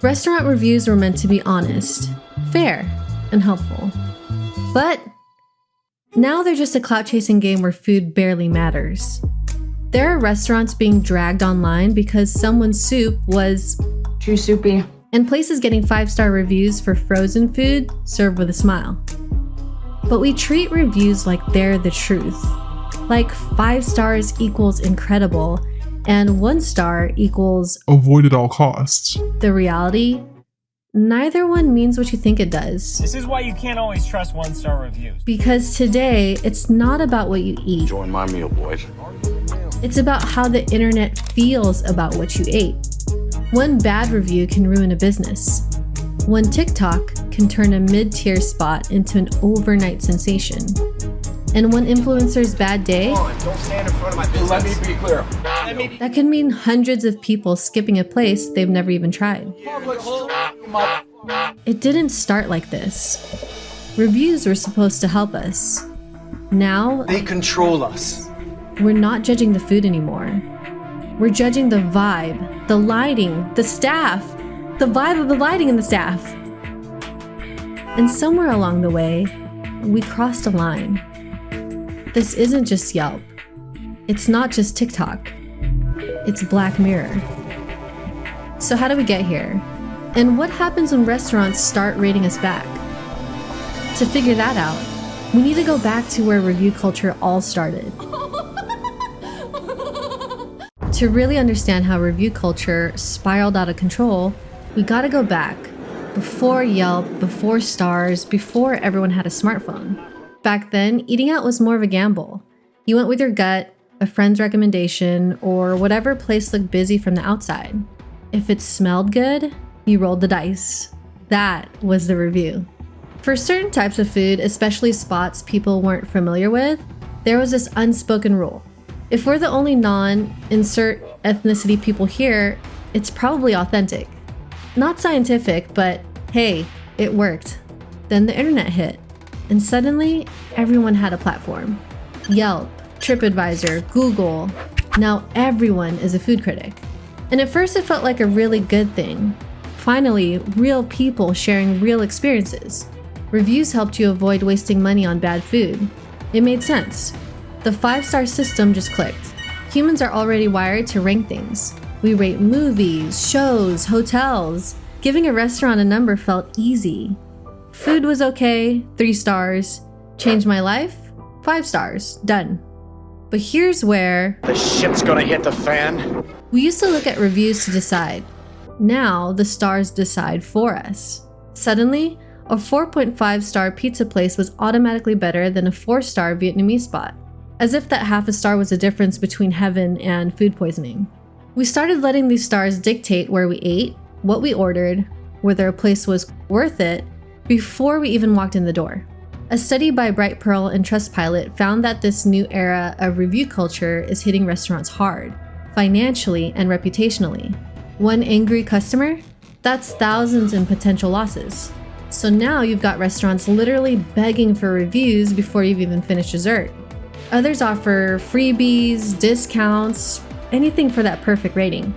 Restaurant reviews were meant to be honest, fair, and helpful. But now they're just a clout-chasing game where food barely matters. There are restaurants being dragged online because someone's soup was too soupy, and places getting 5-star reviews for frozen food served with a smile. But we treat reviews like they're the truth. Like 5 stars equals incredible, and 1 star equals avoid at all costs. The reality? Neither one means what you think it does. This is why you can't always trust 1-star reviews. Because today, it's not about what you eat. Enjoying my meal, boys. It's about how the internet feels about what you ate. One bad review can ruin a business. One TikTok can turn a mid-tier spot into an overnight sensation. And one influencer's bad day, Don't stand in front of my business. Let me be clear. that can mean hundreds of people skipping a place they've never even tried. It didn't start like this. Reviews were supposed to help us. Now, They control us. we're not judging the food anymore. We're judging the vibe, the lighting, the staff, the vibe of the lighting and the staff. And somewhere along the way, we crossed a line. This isn't just Yelp. It's not just TikTok. It's Black Mirror. So how do we get here? And what happens when restaurants start rating us back? To figure that out, we need to go back to where review culture all started. To really understand how review culture spiraled out of control, we gotta go back. Before Yelp, before stars, before everyone had a smartphone. Back then, eating out was more of a gamble. You went with your gut, a friend's recommendation, or whatever place looked busy from the outside. If it smelled good, you rolled the dice. That was the review. For certain types of food, especially spots people weren't familiar with, there was this unspoken rule. If we're the only non-insert ethnicity people here, it's probably authentic. Not scientific, but hey, it worked. Then the internet hit, and suddenly everyone had a platform. Yelp, TripAdvisor, Google. Now everyone is a food critic. And at first it felt like a really good thing. Finally, real people sharing real experiences. Reviews helped you avoid wasting money on bad food. It made sense. The 5-star system just clicked. Humans are already wired to rank things. We rate movies, shows, hotels. Giving a restaurant a number felt easy. Food was okay, 3 stars. Changed my life? 5 stars, done. But here's where The shit's gonna hit the fan. we used to look at reviews to decide. Now the stars decide for us. Suddenly, a 4.5-star pizza place was automatically better than a 4-star Vietnamese spot. As if that half a star was the difference between heaven and food poisoning. We started letting these stars dictate where we ate, what we ordered, whether a place was worth it, before we even walked in the door. A study by Bright Pearl and Trustpilot found that this new era of review culture is hitting restaurants hard, financially and reputationally. One angry customer? That's thousands in potential losses. So now you've got restaurants literally begging for reviews before you've even finished dessert. Others offer freebies, discounts, anything for that perfect rating.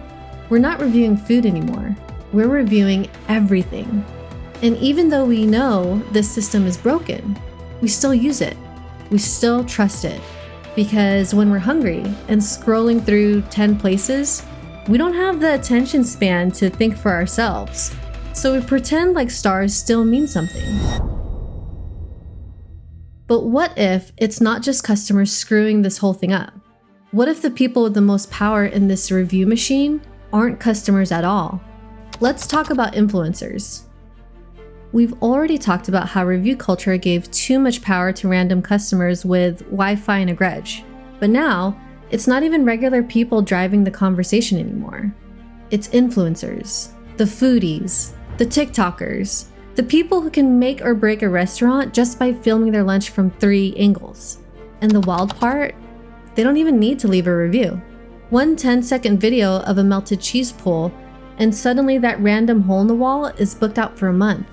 We're not reviewing food anymore. We're reviewing everything. And even though we know this system is broken, we still use it. We still trust it. Because when we're hungry and scrolling through 10 places, we don't have the attention span to think for ourselves. So we pretend like stars still mean something. But what if it's not just customers screwing this whole thing up? What if the people with the most power in this review machine aren't customers at all? Let's talk about influencers. We've already talked about how review culture gave too much power to random customers with Wi-Fi and a grudge. But now, it's not even regular people driving the conversation anymore. It's influencers, the foodies, the TikTokers, the people who can make or break a restaurant just by filming their lunch from 3 angles. And the wild part? They don't even need to leave a review. One 10-second video of a melted cheese pull, and suddenly that random hole in the wall is booked out for a month.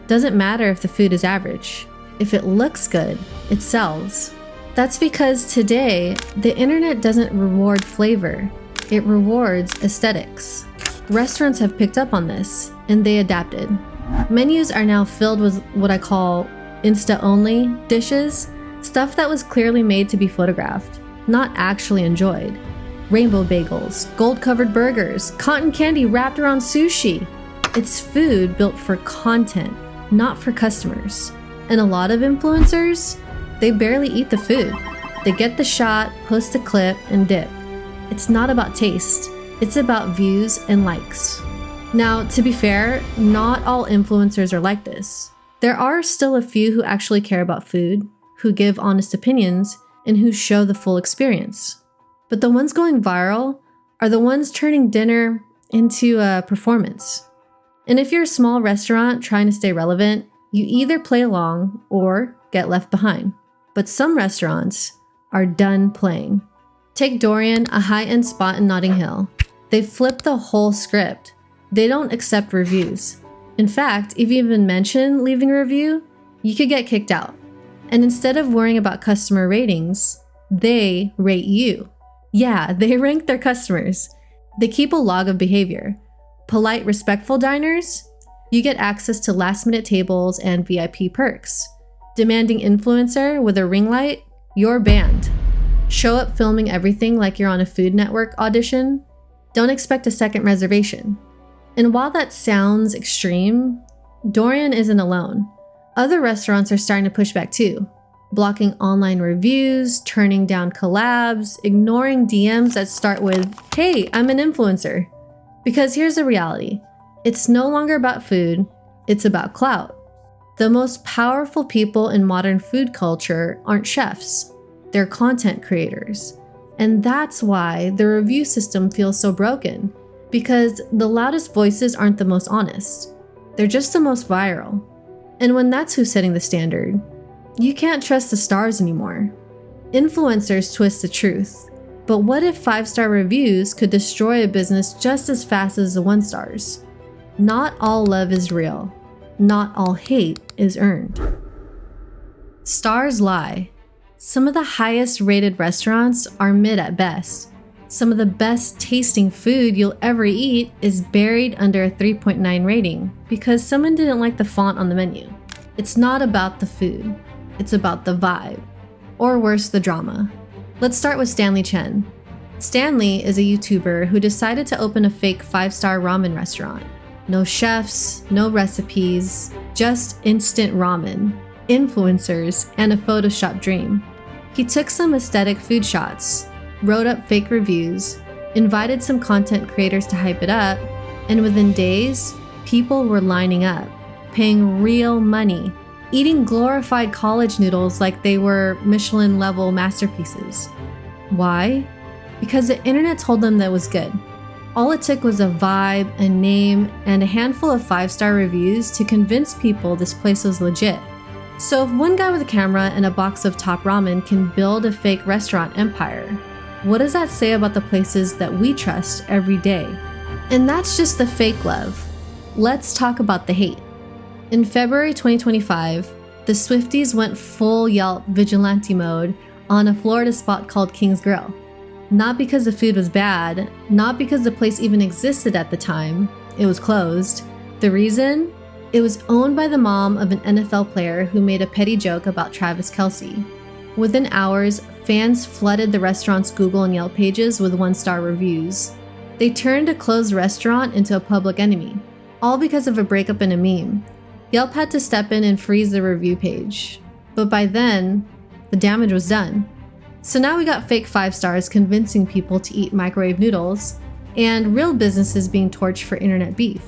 Doesn't matter if the food is average. If it looks good, it sells. That's because today, the internet doesn't reward flavor. It rewards aesthetics. Restaurants have picked up on this. and they adapted. Menus are now filled with what I call Insta-only dishes, stuff that was clearly made to be photographed, not actually enjoyed. Rainbow bagels, gold-covered burgers, cotton candy wrapped around sushi. It's food built for content, not for customers. And a lot of influencers, they barely eat the food. They get the shot, post a clip, and dip. It's not about taste. It's about views and likes. Now, to be fair, not all influencers are like this. There are still a few who actually care about food, who give honest opinions, and who show the full experience. But the ones going viral are the ones turning dinner into a performance. And if you're a small restaurant trying to stay relevant, you either play along or get left behind. But some restaurants are done playing. Take Dorian, a high-end spot in Notting Hill. They've flipped the whole script. They don't accept reviews. In fact, if you even mention leaving a review, you could get kicked out. And instead of worrying about customer ratings, they rate you. Yeah, they rank their customers. They keep a log of behavior. Polite, respectful diners, you get access to last-minute tables and VIP perks. Demanding influencer with a ring light, you're banned. Show up filming everything like you're on a Food Network audition, don't expect a second reservation. And while that sounds extreme, Dorian isn't alone. Other restaurants are starting to push back too, blocking online reviews, turning down collabs, ignoring DMs that start with, "Hey, I'm an influencer." Because here's the reality. It's no longer about food, it's about clout. The most powerful people in modern food culture aren't chefs, they're content creators. And that's why the review system feels so broken, because the loudest voices aren't the most honest. They're just the most viral. And when that's who's setting the standard, you can't trust the stars anymore. Influencers twist the truth. But what if 5-star reviews could destroy a business just as fast as the 1-stars? Not all love is real. Not all hate is earned. Stars lie. Some of the highest rated restaurants are mid at best. Some of the best tasting food you'll ever eat is buried under a 3.9 rating because someone didn't like the font on the menu. It's not about the food. It's about the vibe. Or worse, the drama. Let's start with Stanley Chen. Stanley is a YouTuber who decided to open a fake 5-star ramen restaurant. No chefs, no recipes, just instant ramen, influencers, and a Photoshop dream. He took some aesthetic food shots, wrote up fake reviews, invited some content creators to hype it up, and within days, people were lining up, paying real money, eating glorified college noodles like they were Michelin-level masterpieces. Why? Because the internet told them that was good. All it took was a vibe, a name, and a handful of 5-star reviews to convince people this place was legit. So if one guy with a camera and a box of top ramen can build a fake restaurant empire, what does that say about the places that we trust every day? And that's just the fake love. Let's talk about the hate. In February 2025, the Swifties went full Yelp vigilante mode on a Florida spot called King's Grill. Not because the food was bad, not because the place even existed at the time, it was closed. The reason? It was owned by the mom of an NFL player who made a petty joke about Travis Kelce. Within hours, fans flooded the restaurant's Google and Yelp pages with 1-star reviews. They turned a closed restaurant into a public enemy, all because of a breakup in a meme. Yelp had to step in and freeze the review page. But by then, the damage was done. So now we got fake 5-stars convincing people to eat microwave noodles, and real businesses being torched for internet beef.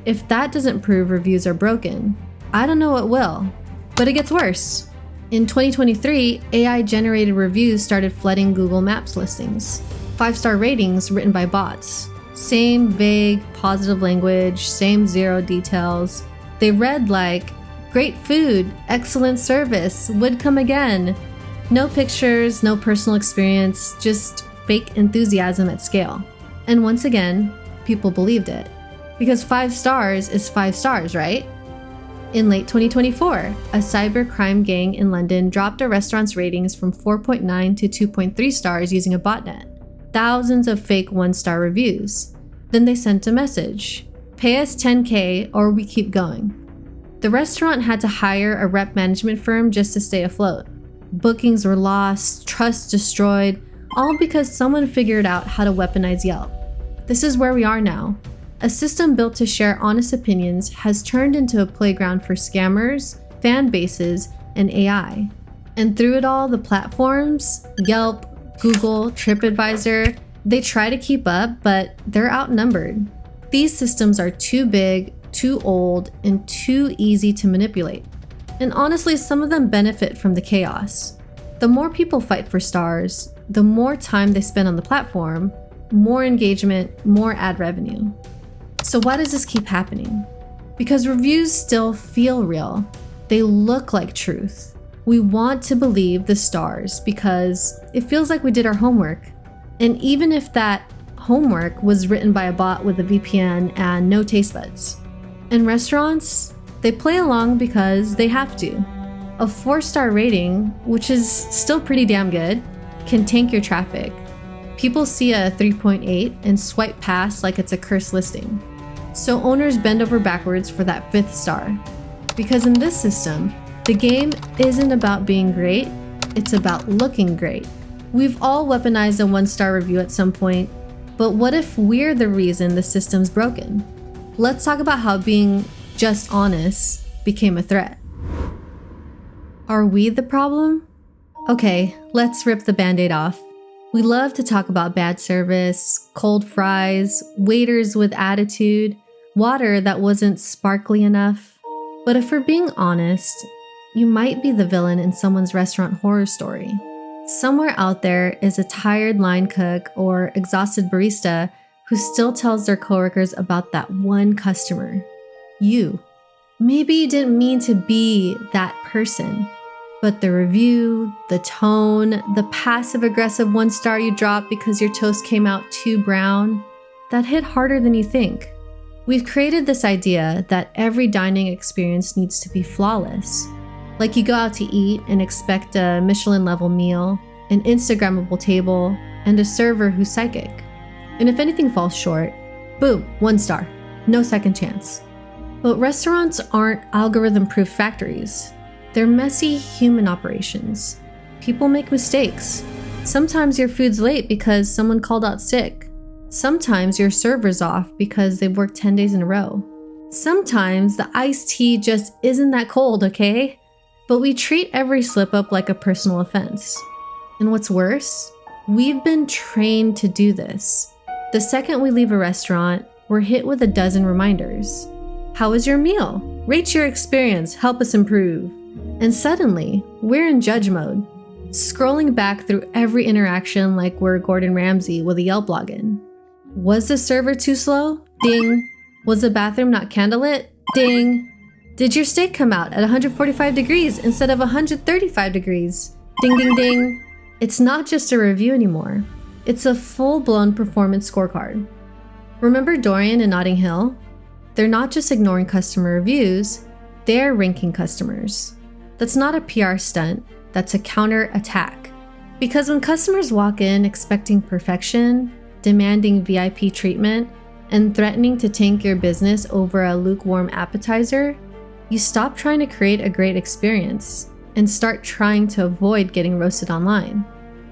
If that doesn't prove reviews are broken, I don't know what will. But it gets worse. In 2023, AI-generated reviews started flooding Google Maps listings. 5-star ratings written by bots. Same vague, positive language, same zero details. They read like, "Great food, excellent service, would come again." No pictures, no personal experience, just fake enthusiasm at scale. And once again, people believed it. Because 5 stars is 5 stars, right? In late 2024, a cybercrime gang in London dropped a restaurant's ratings from 4.9 to 2.3 stars using a botnet. Thousands of fake 1-star reviews. Then they sent a message. Pay us $10K or we keep going. The restaurant had to hire a rep management firm just to stay afloat. Bookings were lost, trust destroyed, all because someone figured out how to weaponize Yelp. This is where we are now. A system built to share honest opinions has turned into a playground for scammers, fan bases, and AI. And through it all, the platforms, Yelp, Google, TripAdvisor, they try to keep up, but they're outnumbered. These systems are too big, too old, and too easy to manipulate. And honestly, some of them benefit from the chaos. The more people fight for stars, the more time they spend on the platform, more engagement, more ad revenue. So why does this keep happening? Because reviews still feel real. They look like truth. We want to believe the stars because it feels like we did our homework. And even if that homework was written by a bot with a VPN and no taste buds. In restaurants, they play along because they have to. A 4-star rating, which is still pretty damn good, can tank your traffic. People see a 3.8 and swipe past like it's a cursed listing. So owners bend over backwards for that 5th star. Because in this system, the game isn't about being great, it's about looking great. We've all weaponized a 1-star review at some point, but what if we're the reason the system's broken? Let's talk about how being just honest became a threat. Are we the problem? Okay, let's rip the band-aid off. We love to talk about bad service, cold fries, waiters with attitude, water that wasn't sparkly enough. But if we're being honest, you might be the villain in someone's restaurant horror story. Somewhere out there is a tired line cook or exhausted barista who still tells their coworkers about that one customer. You. Maybe you didn't mean to be that person, but the review, the tone, the passive-aggressive 1-star you dropped because your toast came out too brown, that hit harder than you think. We've created this idea that every dining experience needs to be flawless. Like you go out to eat and expect a Michelin-level meal, an Instagrammable table, and a server who's psychic. And if anything falls short, boom, 1 star, no second chance. But restaurants aren't algorithm-proof factories. They're messy human operations. People make mistakes. Sometimes your food's late because someone called out sick. Sometimes your server's off because they've worked 10 days in a row. Sometimes the iced tea just isn't that cold, okay? But we treat every slip-up like a personal offense. And what's worse, we've been trained to do this. The second we leave a restaurant, we're hit with a dozen reminders. How was your meal? Rate your experience, help us improve. And suddenly, we're in judge mode, scrolling back through every interaction like we're Gordon Ramsay with a Yelp login. Was the server too slow? Ding. Was the bathroom not candlelit? Ding. Did your steak come out at 145 degrees instead of 135 degrees? Ding, ding, ding. It's not just a review anymore. It's a full-blown performance scorecard. Remember Dorian and Notting Hill? They're not just ignoring customer reviews, they're ranking customers. That's not a PR stunt, that's a counter-attack. Because when customers walk in expecting perfection, demanding VIP treatment, and threatening to tank your business over a lukewarm appetizer, you stop trying to create a great experience and start trying to avoid getting roasted online.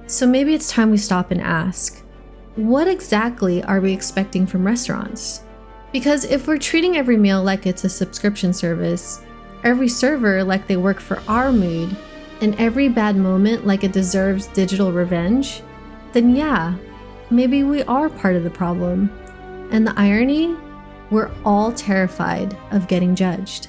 So maybe it's time we stop and ask, what exactly are we expecting from restaurants? Because if we're treating every meal like it's a subscription service, every server like they work for our mood, and every bad moment like it deserves digital revenge, then yeah, maybe we are part of the problem. And the irony? We're all terrified of getting judged.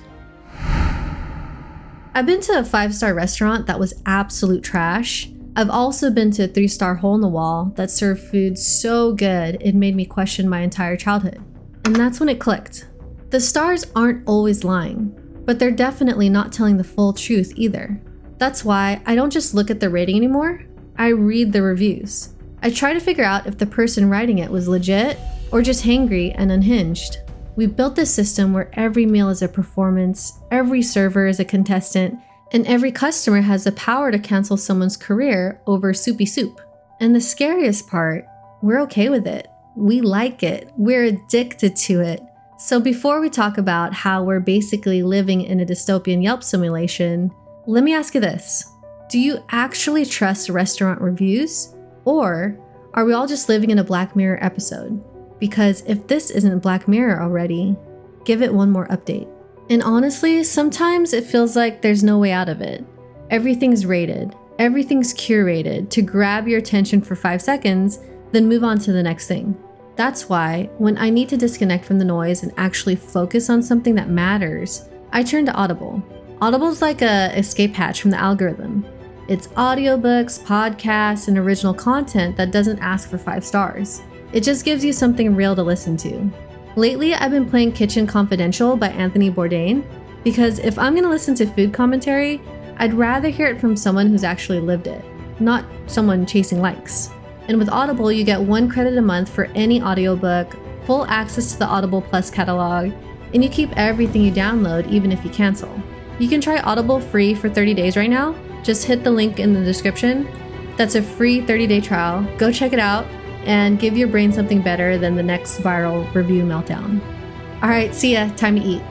I've been to a 5-star restaurant that was absolute trash. I've also been to a 3-star hole-in-the-wall that served food so good it made me question my entire childhood. And that's when it clicked. The stars aren't always lying, but they're definitely not telling the full truth either. That's why I don't just look at the rating anymore, I read the reviews. I try to figure out if the person writing it was legit or just hangry and unhinged. We built this system where every meal is a performance, every server is a contestant, and every customer has the power to cancel someone's career over soupy soup. And the scariest part, we're okay with it. We like it. We're addicted to it. So before we talk about how we're basically living in a dystopian Yelp simulation, let me ask you this. Do you actually trust restaurant reviews? Or are we all just living in a Black Mirror episode? Because if this isn't Black Mirror already, give it one more update. And honestly, sometimes it feels like there's no way out of it. Everything's rated, everything's curated to grab your attention for 5 seconds, then move on to the next thing. That's why, when I need to disconnect from the noise and actually focus on something that matters, I turn to Audible. Audible's like a escape hatch from the algorithm. It's audiobooks, podcasts, and original content that doesn't ask for 5 stars. It just gives you something real to listen to. Lately, I've been playing Kitchen Confidential by Anthony Bourdain, because if I'm gonna listen to food commentary, I'd rather hear it from someone who's actually lived it, not someone chasing likes. And with Audible, you get 1 credit a month for any audiobook, full access to the Audible Plus catalog, and you keep everything you download even if you cancel. You can try Audible free for 30 days right now. Just hit the link in the description. That's a free 30-day trial. Go check it out and give your brain something better than the next viral review meltdown. All right, see ya. Time to eat.